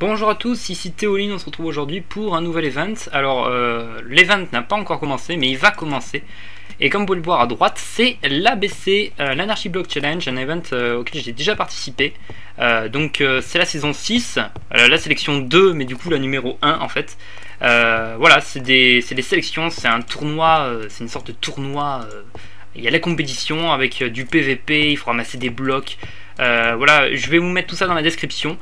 Bonjour à tous, ici Théoline, on se retrouve aujourd'hui pour un nouvel event. Alors l'event n'a pas encore commencé mais il va commencer. Et comme vous pouvez le voir à droite, c'est l'ABC, l'Anarchy Block Challenge, un event auquel j'ai déjà participé. Donc c'est la saison 6, la sélection 2 mais du coup la numéro 1 en fait. Voilà, c'est des sélections, c'est un tournoi, c'est une sorte de tournoi. Il y a la compétition avec du PVP, il faut ramasser des blocs. Voilà, je vais vous mettre tout ça dans la description.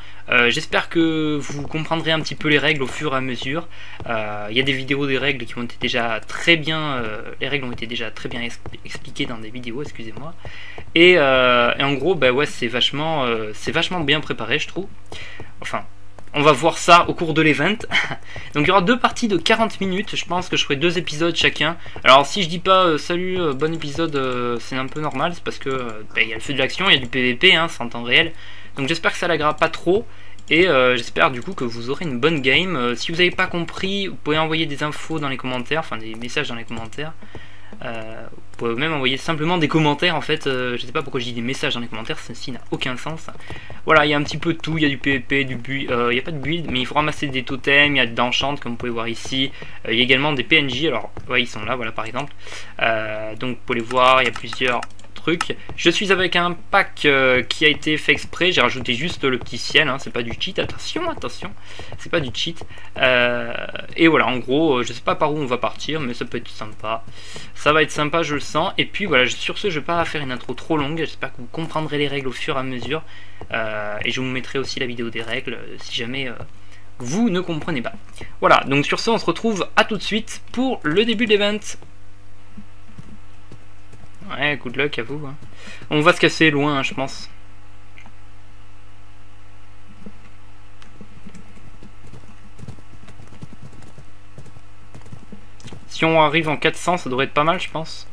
J'espère que vous comprendrez un petit peu les règles au fur et à mesure. Il y a des vidéos des règles qui ont été déjà très bien, les règles ont été déjà très bien expliquées dans des vidéos, excusez-moi. Et en gros, bah ouais, c'est vachement bien préparé, je trouve. Enfin, on va voir ça au cours de l'event. Donc il y aura deux parties de 40 minutes. Je pense que je ferai 2 épisodes chacun. Alors si je dis pas salut, bon épisode, c'est un peu normal. C'est parce que il y a le feu de l'action, il y a du PVP, hein, c'est en temps réel. Donc j'espère que ça laggera pas trop. Et j'espère du coup que vous aurez une bonne game. Si vous n'avez pas compris, vous pouvez envoyer des infos dans les commentaires. Enfin des messages dans les commentaires. Vous pouvez même envoyer simplement des commentaires en fait. Je sais pas pourquoi je dis des messages dans les commentaires, ceci n'a aucun sens. Voilà, il y a un petit peu de tout, il y a du PVP, du build, il n'y a pas de build, mais il faut ramasser des totems, il y a d'enchant comme vous pouvez voir ici. Il y a également des PNJ, alors ouais, ils sont là, voilà par exemple. Donc vous pouvez les voir, il y a plusieurs trucs. Je suis avec un pack qui a été fait exprès, j'ai rajouté juste le petit ciel, hein, c'est pas du cheat, attention, c'est pas du cheat. Et voilà, en gros, je sais pas par où on va partir, mais ça peut être sympa. Ça va être sympa, je le sens. Et puis voilà, sur ce, je vais pas faire une intro trop longue, j'espère que vous comprendrez les règles au fur et à mesure. Et je vous mettrai aussi la vidéo des règles, si jamais vous ne comprenez pas. Voilà, donc sur ce, on se retrouve à tout de suite pour le début de l'event. Ouais, good luck à vous. Hein. On va se casser loin, hein, je pense. Si on arrive en 400, ça devrait être pas mal, je pense.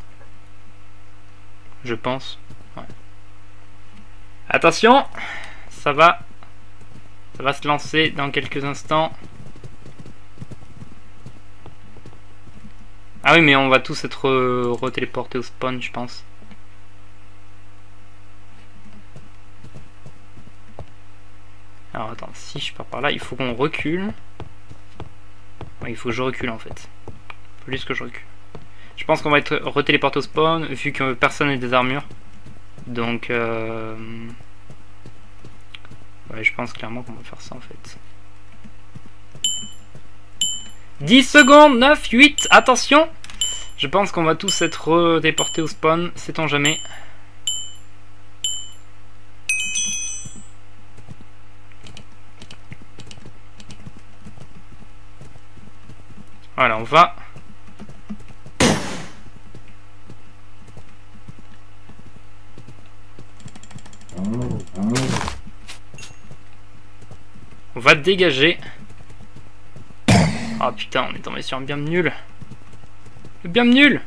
Je pense. Ouais. Attention, ça va se lancer dans quelques instants. Ah oui, mais on va tous être retéléportés au spawn, je pense. Alors attends, si je pars par là, il faut qu'on recule. Ouais, il faut que je recule en fait. Il faut juste que je recule. Je pense qu'on va être retéléporté au spawn, vu que personne n'a des armures. Donc, ouais, je pense clairement qu'on va faire ça en fait. 10 secondes, 9, 8, attention! Je pense qu'on va tous être déportés au spawn, sait-on jamais. Voilà, on va... On va dégager. Ah putain, on est tombé sur un biome nul. Le biome nul.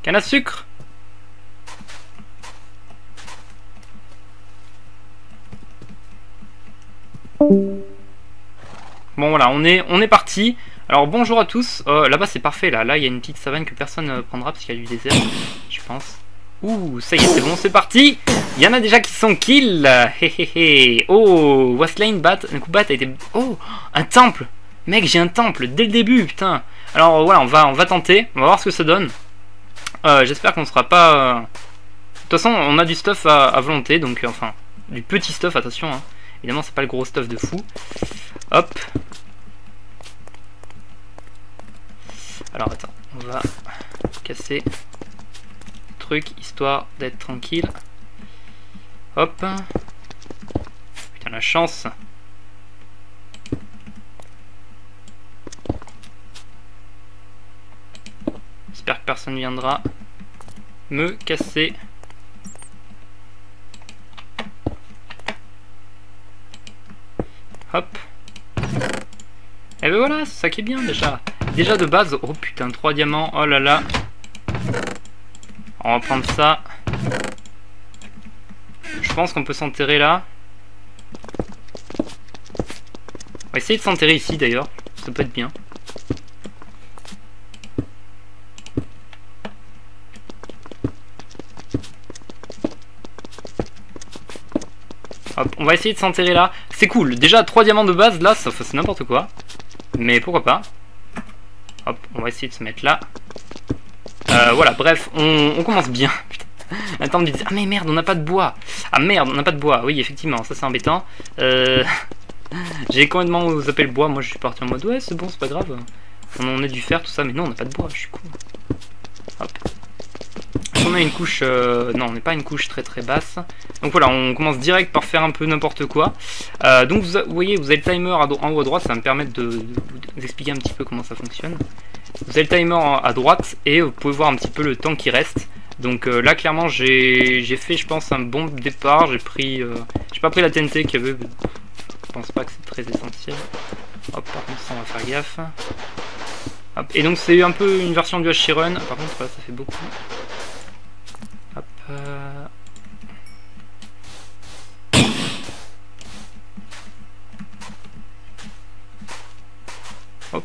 Canne à sucre. Bon voilà, on est parti. Alors bonjour à tous. Là-bas c'est parfait là. Là il y a une petite savane que personne ne prendra parce qu'il y a du désert, je pense. Ouh, ça y est, c'est bon, c'est parti. Il y en a déjà qui sont kill. Oh, Wasteland Bat. Un coup bat a été... Oh, un temple. Mec, j'ai un temple dès le début, putain. Alors voilà, on va tenter, on va voir ce que ça donne. J'espère qu'on ne sera pas... De toute façon, on a du stuff à volonté, donc enfin, du petit stuff, attention. Hein. Évidemment, c'est pas le gros stuff de fou. Hop. Alors attends, on va casser le truc, histoire d'être tranquille. Hop. Putain, la chance. J'espère que personne viendra me casser. Hop. Et ben voilà, c'est ça qui est bien déjà. Déjà de base, oh putain, 3 diamants, oh là là. On va prendre ça. Je pense qu'on peut s'enterrer là. On va essayer de s'enterrer ici d'ailleurs, ça peut être bien. Hop, on va essayer de s'enterrer là. C'est cool. Déjà 3 diamants de base là, c'est n'importe quoi. Mais pourquoi pas. Hop, on va essayer de se mettre là. Voilà, bref, on commence bien. Putain. Attends, on me dit, ah mais merde, on n'a pas de bois. Ah merde, on n'a pas de bois. Oui, effectivement, ça c'est embêtant. J'ai complètement zappé le bois. Moi je suis parti en mode, ouais, c'est bon, c'est pas grave. On a du fer, tout ça, mais non, on n'a pas de bois, je suis con. Hop. On a une couche, non, on n'est pas une couche très très basse. Donc voilà, on commence direct par faire un peu n'importe quoi. Donc vous voyez, vous avez le timer en haut à droite, ça va me permettre de vous expliquer un petit peu comment ça fonctionne. Vous avez le timer à droite et vous pouvez voir un petit peu le temps qui reste. Donc là clairement j'ai fait, je pense, un bon départ. J'ai pas pris la TNT qu'il y avait. Je pense pas que c'est très essentiel. Hop, par contre ça on va faire gaffe. Hop. Et donc c'est un peu une version du H-Run. Par contre là ça fait beaucoup. Hop. Hop.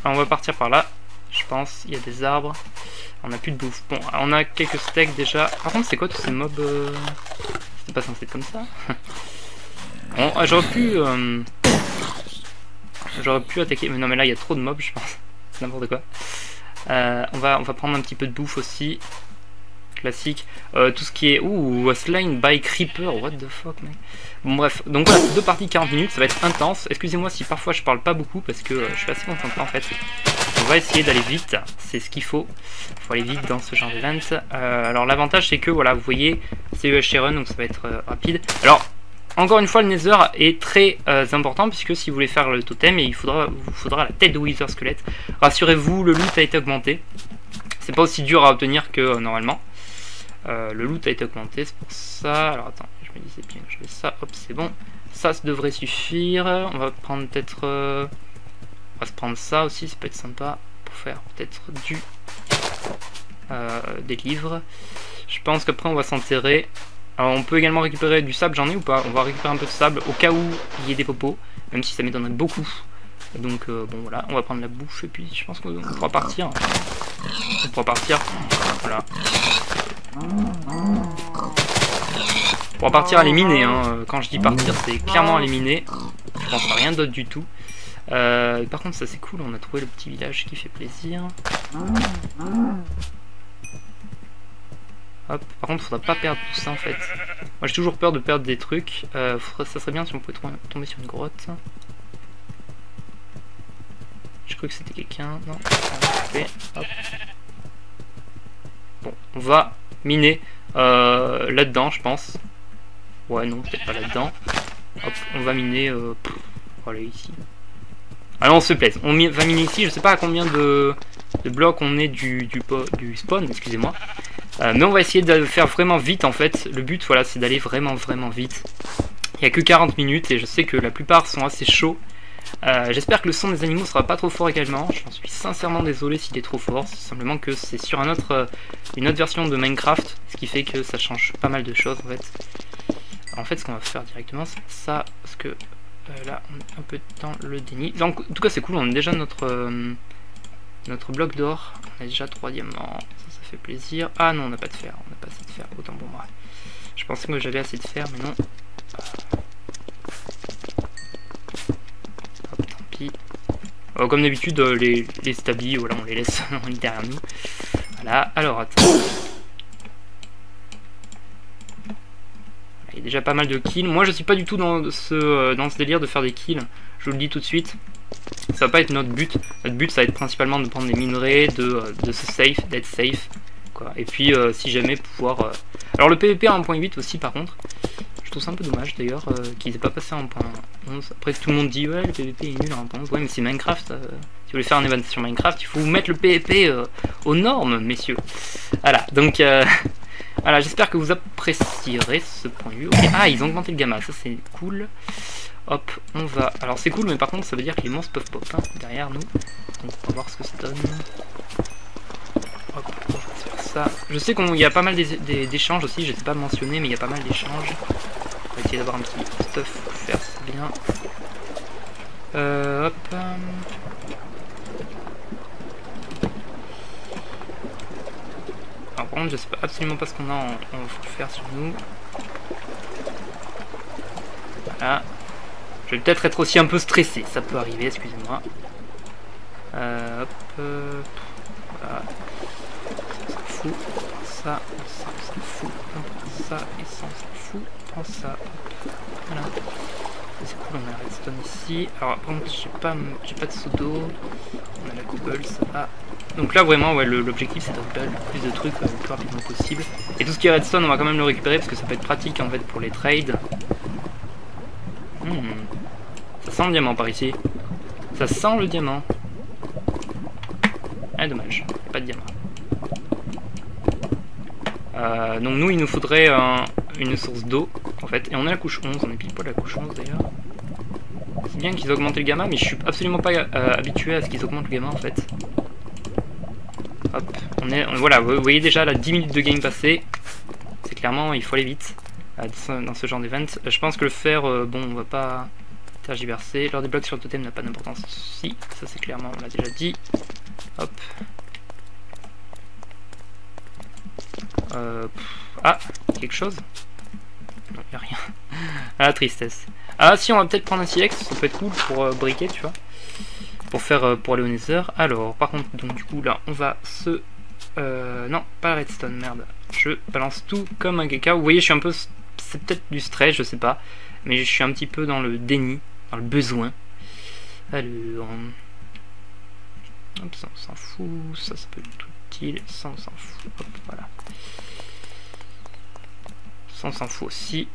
Alors, on va partir par là. Je pense, il y a des arbres. On a plus de bouffe. Bon, on a quelques steaks déjà. Par contre, c'est quoi tous ces mobs C'était pas censé être comme ça. Bon, j'aurais pu attaquer. Mais non, mais là, il y a trop de mobs, je pense. C'est n'importe quoi. On va prendre un petit peu de bouffe aussi. Classique. Tout ce qui est... Ouh, slain by creeper. What the fuck, mec. Bon, bref. Donc voilà, 2 parties 40 minutes. Ça va être intense. Excusez-moi si parfois je parle pas beaucoup parce que je suis assez concentré en fait. On va essayer d'aller vite, c'est ce qu'il faut. Il faut aller vite dans ce genre d'event. Alors l'avantage c'est que voilà, vous voyez, c'est H-Run, donc ça va être rapide. Alors encore une fois, le Nether est très important puisque si vous voulez faire le totem, il vous faudra la tête de Wither Squelette. Rassurez-vous, le loot a été augmenté. C'est pas aussi dur à obtenir que normalement. Le loot a été augmenté, c'est pour ça. Alors attends, je me disais bien que je fais ça. Hop, c'est bon. Ça devrait suffire. On va prendre peut-être. On va se prendre ça aussi, ça peut être sympa pour faire peut-être des livres. Je pense qu'après on va s'enterrer. Alors on peut également récupérer du sable, j'en ai ou pas? On va récupérer un peu de sable au cas où il y ait des popos, même si ça m'étonnerait beaucoup. Donc bon voilà, on va prendre la bouffe et puis je pense qu'on pourra partir. On pourra partir, voilà. On pourra partir à les miner, hein. Quand je dis partir, c'est clairement à les miner. Je pense à rien d'autre du tout. Par contre ça c'est cool, on a trouvé le petit village qui fait plaisir. Hop. Par contre faudra pas perdre tout ça en fait. Moi j'ai toujours peur de perdre des trucs. Ça serait bien si on pouvait tomber sur une grotte. Je crois que c'était quelqu'un. Non. Hop. Bon, on va miner là-dedans je pense. Ouais non, peut-être pas là-dedans. Hop, on va miner voilà ici. Alors on se plaise, on va miner ici, je sais pas à combien de blocs on est du spawn, excusez-moi. Mais on va essayer de faire vraiment vite en fait. Le but voilà c'est d'aller vraiment vite. Il n'y a que 40 minutes et je sais que la plupart sont assez chauds. J'espère que le son des animaux sera pas trop fort également. J'en suis sincèrement désolé s'il est trop fort. C'est simplement que c'est sur une autre version de Minecraft. Ce qui fait que ça change pas mal de choses en fait. Alors, en fait ce qu'on va faire directement c'est ça. Parce que là on est un peu dans le déni. Donc en tout cas c'est cool, on a déjà notre bloc d'or. On a déjà 3 diamants. Ça fait plaisir. Ah non on n'a pas de fer. On n'a pas assez de fer. Autant pour moi. Je pensais que j'avais assez de fer mais non. Comme d'habitude, les stablis, voilà, on les laisse derrière nous. Voilà, alors attends. Il y a déjà pas mal de kills. Moi, je suis pas du tout dans ce délire de faire des kills. Je vous le dis tout de suite. Ça va pas être notre but. Notre but, ça va être principalement de prendre des minerais, de se safe, d'être safe. Quoi. Et puis, si jamais pouvoir... Alors, le PVP à 1.8 aussi, par contre. Je trouve ça un peu dommage d'ailleurs qu'ils aient pas passé en 1.11. Après tout le monde dit ouais le PVP est nul en 1.11. Ouais mais c'est Minecraft. Si vous voulez faire un event sur Minecraft, il faut vous mettre le PVP aux normes messieurs. Voilà donc voilà j'espère que vous apprécierez ce point de vue. Okay. Ah ils ont augmenté le gamma, ça c'est cool. Hop on va. Alors c'est cool mais par contre ça veut dire que les monstres peuvent pop hein, derrière nous. Donc on va voir ce que ça donne. Hop on va faire ça. Je sais qu'il y a pas mal d'échanges aussi, je sais pas mentionner mais il y a pas mal d'échanges. On va essayer d'avoir un petit stuff pour faire, c'est bien. Hop. Alors par contre je sais absolument pas ce qu'on a en faire sur nous. Voilà. Je vais peut-être être aussi un peu stressé, ça peut arriver, excusez-moi. Hop, voilà. Ça, on s'en fout. Ça, on s'en fout. On prend ça, et ça, on s'en fout. On prend ça, hop. Voilà. C'est cool, on a la redstone ici. Alors, par contre, j'ai pas de seau d'eau. On a la cobble, ça va. Donc là, vraiment, ouais, l'objectif, c'est de récupérer le plus de trucs le plus rapidement possible. Et tout ce qui est redstone, on va quand même le récupérer parce que ça peut être pratique en fait pour les trades. Ça sent le diamant par ici. Ça sent le diamant. Ah, dommage, pas de diamant. Donc nous, il nous faudrait une source d'eau, en fait. Et on a la couche 11, on est pile poil à la couche 11 d'ailleurs. C'est bien qu'ils aient augmenté le gamma, mais je suis absolument pas habitué à ce qu'ils augmentent le gamma en fait. Hop, voilà, vous voyez déjà là 10 minutes de game passé. C'est clairement, il faut aller vite dans ce genre d'event. Je pense que le faire, bon, on va pas tergiverser. L'heure des blocs sur le totem n'a pas d'importance. Si, ça c'est clairement, on l'a déjà dit. Hop. Ah, quelque chose? Non, y a rien. Ah, tristesse. Ah, si, on va peut-être prendre un silex, ça peut être cool pour briquer, tu vois. Pour aller au nether. Alors, par contre, donc du coup, là, on va se... non, pas redstone, merde. Je balance tout comme un caca. Vous voyez, je suis un peu... C'est peut-être du stress, je sais pas. Mais je suis un petit peu dans le déni, dans le besoin. Alors... Hop, ça, on s'en fout. Ça peut être utile. Ça, on s'en fout. Hop, voilà. Ça, on s'en fout aussi.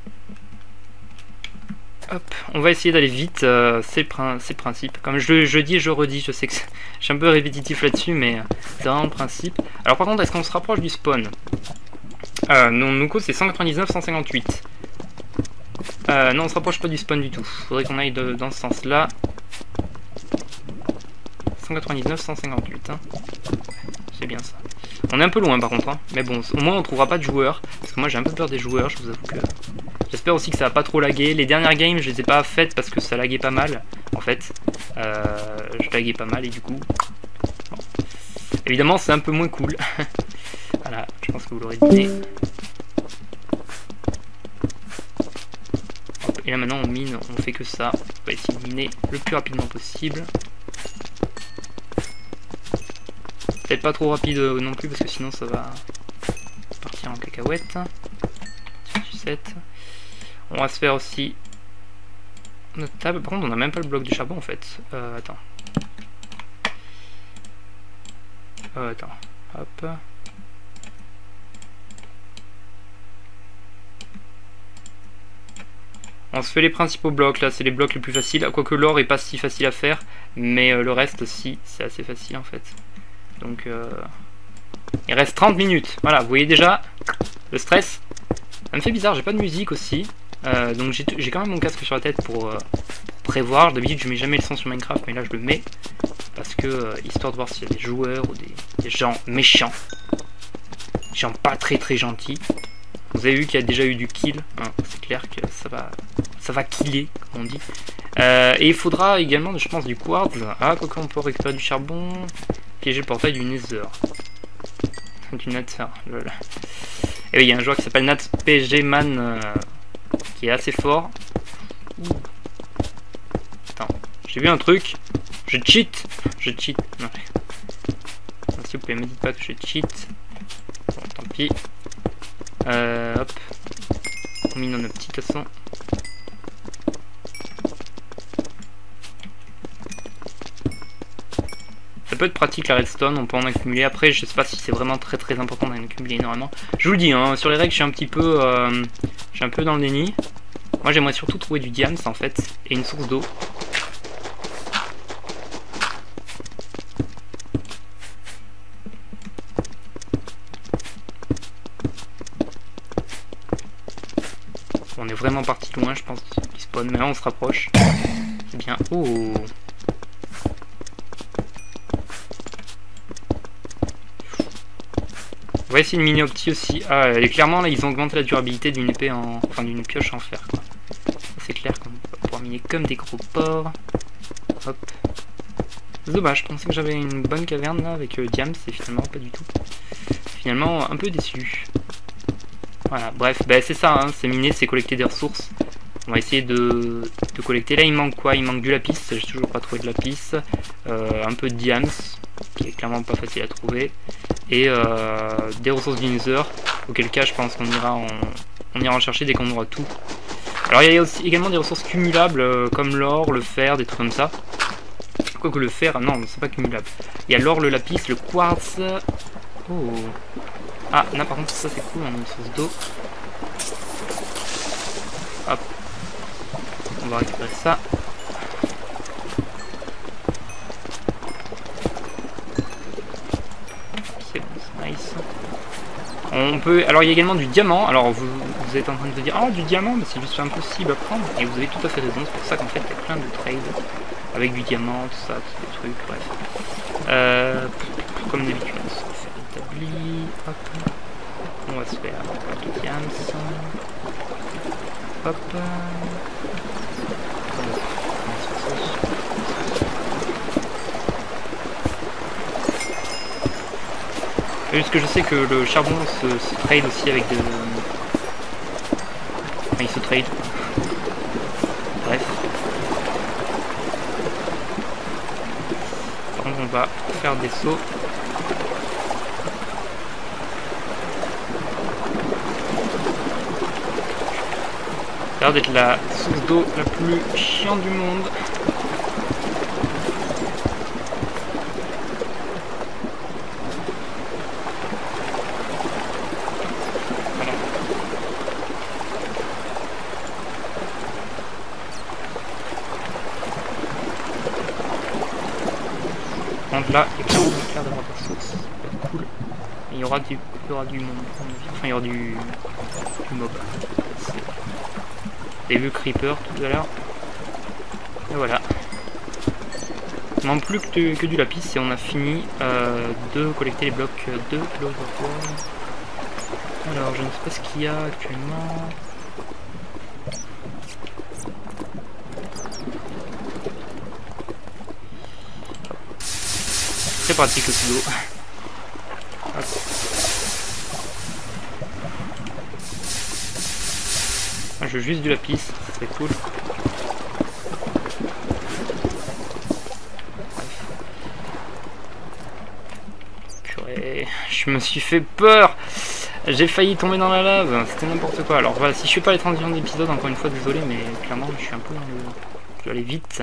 Hop, on va essayer d'aller vite, c'est le principe. Comme je dis et je redis, je sais que je suis un peu répétitif là-dessus, mais c'est vraiment le principe. Alors par contre, est-ce qu'on se rapproche du spawn? Non, nous c'est 199, 158. Non, on se rapproche pas du spawn du tout. Faudrait qu'on aille dans ce sens-là. 199, 158. Hein. C'est bien ça. On est un peu loin par contre, hein. Mais bon, au moins on trouvera pas de joueurs. Parce que moi j'ai un peu peur des joueurs, je vous avoue que... J'espère aussi que ça va pas trop laguer. Les dernières games, je les ai pas faites parce que ça laguait pas mal, en fait. Je laguais pas mal et du coup... Bon. Évidemment, c'est un peu moins cool. Voilà, je pense que vous l'aurez deviné. Et là maintenant on mine, on fait que ça. On va essayer de miner le plus rapidement possible. Peut-être pas trop rapide non plus parce que sinon ça va partir en cacahuète. On va se faire aussi notre table. Par contre on n'a même pas le bloc de charbon en fait. Attends. Attends. Hop. On se fait les principaux blocs là, c'est les blocs les plus faciles. Quoique l'or est pas si facile à faire, mais le reste si, c'est assez facile en fait. Donc il reste 30 minutes. Voilà, vous voyez déjà le stress. Ça me fait bizarre, j'ai pas de musique aussi. Donc j'ai quand même mon casque sur la tête pour prévoir. D'habitude je mets jamais le son sur Minecraft, mais là je le mets. Parce que, histoire de voir s'il y a des joueurs ou des gens méchants. Des gens pas très gentils. Vous avez vu qu'il y a déjà eu du kill. Hein, c'est clair que ça va killer, comme on dit. Et il faudra également, je pense, du quartz. Ah, quoi qu'on peut récupérer du charbon. Piéger le portail du nether. Du nether, lol. Et oui, il y a un joueur qui s'appelle NatPGman qui est assez fort. Ouh. Attends, j'ai vu un truc. Je cheat. Non. S'il vous plaît, me dites pas que je cheat. Bon, tant pis. Hop. On mine nos petits cassons. Ça peut être pratique la redstone, on peut en accumuler. Après, je sais pas si c'est vraiment très important d'en accumuler énormément. Je vous le dis, hein, sur les règles, je suis un petit peu, dans le déni. Moi, j'aimerais surtout trouver du diams en fait et une source d'eau. On est vraiment parti loin, je pense, qu'il spawn. Mais là, on se rapproche. C'est bien. Oh. On va essayer de miner au petit aussi. Ah, et clairement, là, ils ont augmenté la durabilité d'une épée en... Enfin, d'une pioche en fer, quoi. C'est clair qu'on va pouvoir miner comme des gros porcs. Hop. C'est dommage, je pensais que j'avais une bonne caverne, là, avec diams, et finalement, pas du tout. Finalement, un peu déçu. Voilà, bref, bah, c'est ça, hein, c'est miner, c'est collecter des ressources. On va essayer de collecter. Là il manque quoi? Il manque du lapis, j'ai toujours pas trouvé de lapis. Un peu de diams, qui est clairement pas facile à trouver. Et des ressources du Nether, auquel cas je pense qu'on ira en chercher dès qu'on aura tout. Alors il y a aussi également des ressources cumulables comme l'or, le fer, des trucs comme ça. Quoique le fer, non, c'est pas cumulable. Il y a l'or, le lapis, le quartz. Oh. Ah, là par contre ça c'est cool, on a une source d'eau. Hop. On va récupérer ça. C'est bon, c'est nice. On peut. Alors il y a également du diamant. Alors vous êtes en train de vous dire, oh du diamant, mais c'est juste impossible à prendre. Et vous avez tout à fait raison. C'est pour ça qu'en fait il y a plein de trades avec du diamant, tout ça, tous ces trucs, bref. Comme d'habitude, on se fait établi. Hop. On va se faire du diams. Hop. Juste que je sais que le charbon se trade aussi avec des... Enfin, il se trade. Bref. Par contre, on va faire des sauts. Ça a l'air d'être la source d'eau la plus chiante du monde. Donc là, il y a clairement clair d'avoir des sources, ça peut être cool. Et il y aura du monde, enfin il y aura du mob. Vous avez vu Creeper tout à l'heure. Et voilà. Il manque plus que du lapis et on a fini de collecter les blocs de l'Overworld. Alors je ne sais pas ce qu'il y a actuellement. Très pratique le pseudo. Je veux juste du lapis, c'est cool. Purée, je me suis fait peur. J'ai failli tomber dans la lave, c'était n'importe quoi. Alors voilà, si je fais pas les transitions d'épisode, encore une fois désolé, mais clairement je suis un peu dans le... Je dois aller vite.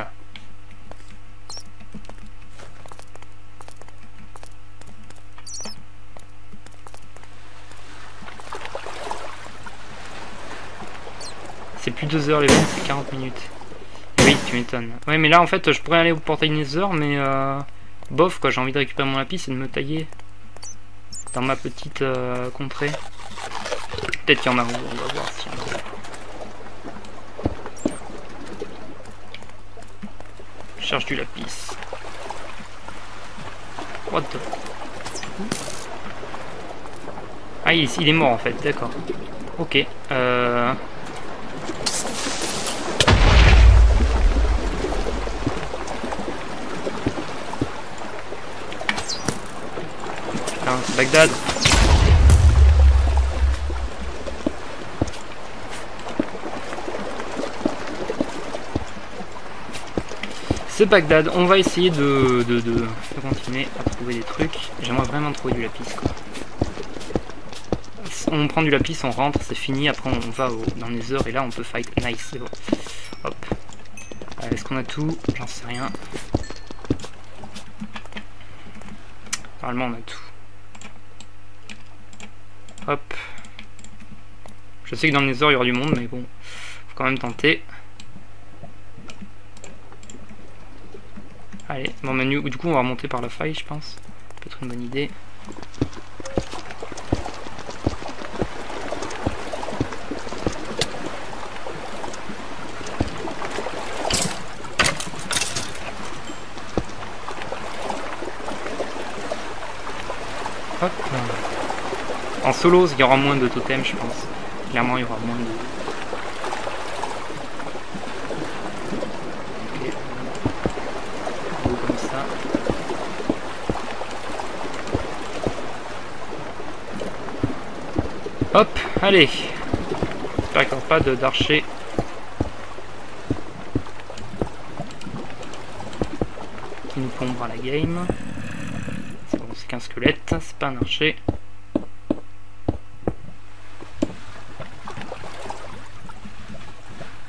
C'est plus 2 heures les ventes, c'est 40 minutes. Oui, tu m'étonnes. Ouais, mais là en fait, je pourrais aller au portail Nether, mais bof quoi, j'ai envie de récupérer mon lapis et de me tailler dans ma petite contrée. Peut-être qu'il y en a, on va voir s'il y en a. Je cherche du lapis. What the... Ah, il est mort en fait, d'accord. Ok, Bagdad. C'est Bagdad. On va essayer de continuer à trouver des trucs. J'aimerais vraiment trouver du lapis quoi. On prend du lapis, on rentre, c'est fini. Après on va dans les heures et là on peut fight. Nice, c'est bon. Hop. Est-ce qu'on a tout? J'en sais rien. Normalement on a tout. Hop. Je sais que dans les heures il y aura du monde, mais bon, faut quand même tenter. Allez, bon menu, du coup on va remonter par la faille, je pense. Peut-être une bonne idée. Hop. En solo, il y aura moins de totems, je pense. Clairement, il y aura moins de... Ok. Comme ça. Hop, allez. J'espère qu'il n'y aura pas d'archer qui nous plombe à la game. C'est bon, c'est qu'un squelette, c'est pas un archer.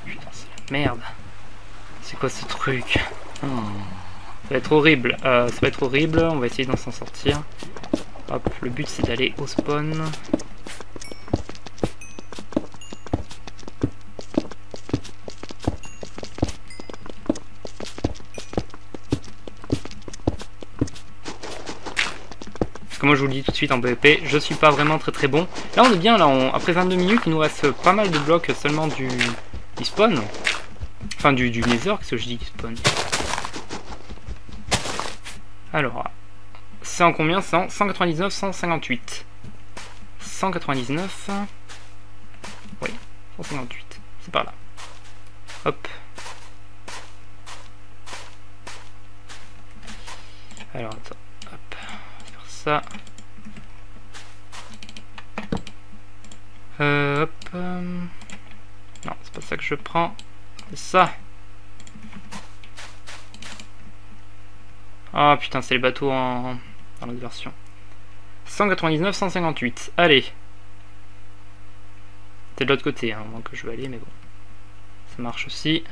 Putain, c'est la merde. C'est quoi ce truc? Ça va être horrible. Ça va être horrible. On va essayer d'en s'en sortir. Hop, le but c'est d'aller au spawn. Moi je vous le dis tout de suite en PvP, je suis pas vraiment très bon. Là on est bien, là après 22 minutes, il nous reste pas mal de blocs seulement du spawn. Enfin du nether, qu'est-ce que je dis du spawn? Alors, c'est en combien? C'est en 199, 158. 199... Oui, 158, c'est par là. Hop. Alors attends. Ça. Hop. Non, c'est pas ça que je prends. C'est ça. Ah putain, c'est les bateaux dans l'autre version. 199, 158. Allez. C'est de l'autre côté, hein, moins que je vais aller, mais bon. Ça marche aussi.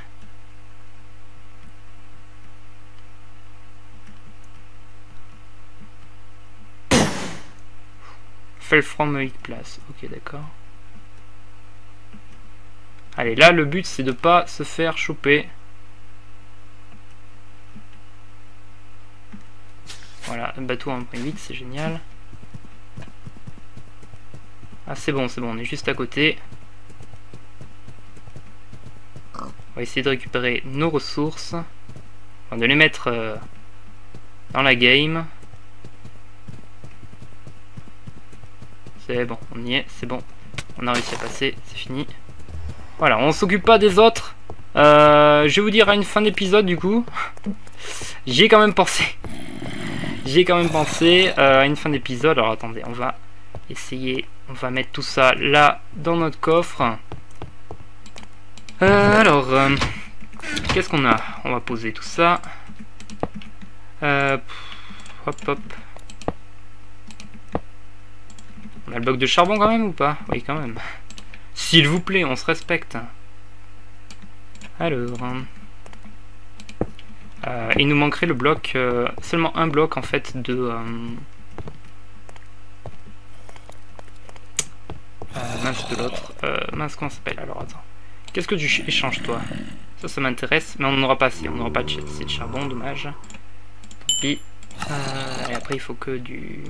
Fell from 8 places. Ok, d'accord. Allez, là, le but, c'est de pas se faire choper. Voilà, un bateau 1.8, c'est génial. Ah, c'est bon, on est juste à côté. On va essayer de récupérer nos ressources. Enfin, de les mettre dans la game. C'est bon, on y est, c'est bon. On a réussi à passer, c'est fini. Voilà, on s'occupe pas des autres. Je vais vous dire à une fin d'épisode du coup. J'y ai quand même pensé. À une fin d'épisode. Alors attendez, on va essayer. On va mettre tout ça là dans notre coffre. Alors, qu'est-ce qu'on a? On va poser tout ça. Hop hop. On a le bloc de charbon quand même ou pas? Oui, quand même. S'il vous plaît, on se respecte. Alors... il nous manquerait le bloc... seulement un bloc en fait de... mince de l'autre. Mince, comment ça s'appelle? Alors attends. Qu'est-ce que tu échanges toi? Ça m'intéresse, mais on n'en aura pas assez. On n'aura pas assez de charbon, dommage. Tant pis. Et après il faut que du...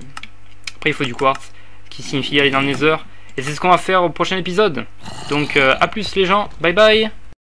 Après il faut du quartz. Qui signifie aller dans le nether. Et c'est ce qu'on va faire au prochain épisode. Donc à plus les gens, bye bye.